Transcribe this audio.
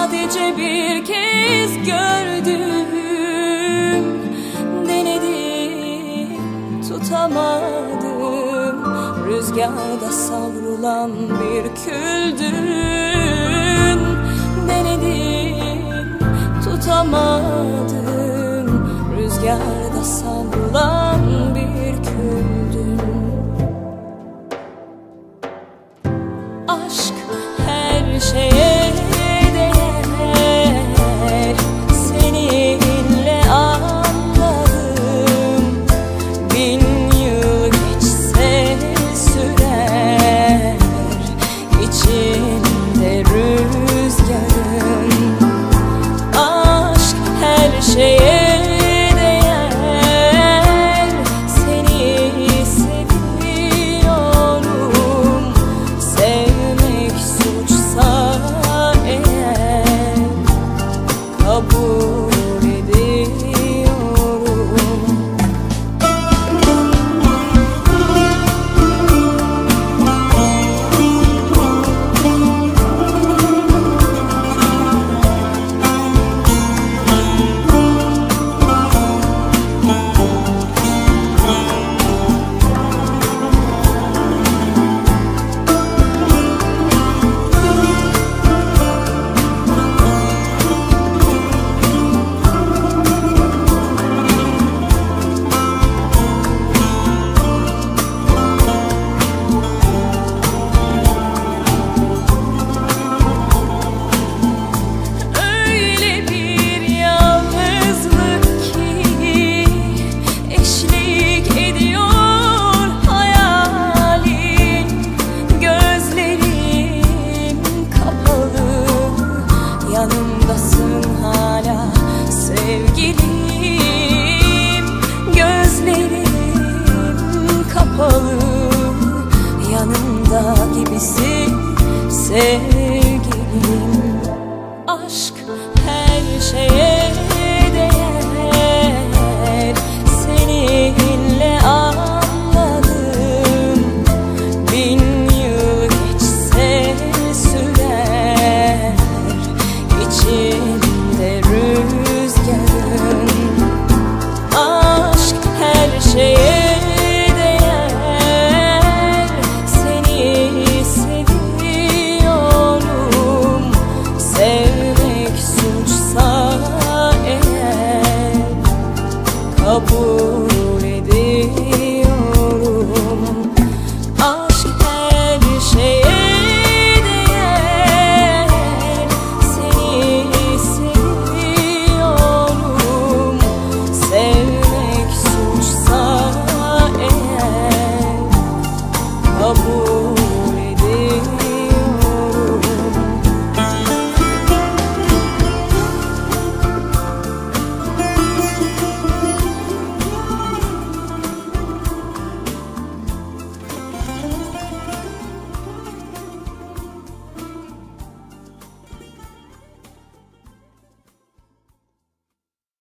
sadece bir kez gördüm. Denedim, tutamadım. Rüzgarda savrulan bir küldün. Denedim, tutamadım. Rüzgarda savrulan bir küldün. Aşk her şeye değer, seninle anladım. 1000 yıl geçse sürer, içinde rüzgarın. Aşk her şeye kabul ediyorum. Yanımdasın hala sevgilim, gözlerim kapalı, yanımda gibisin sevgilim.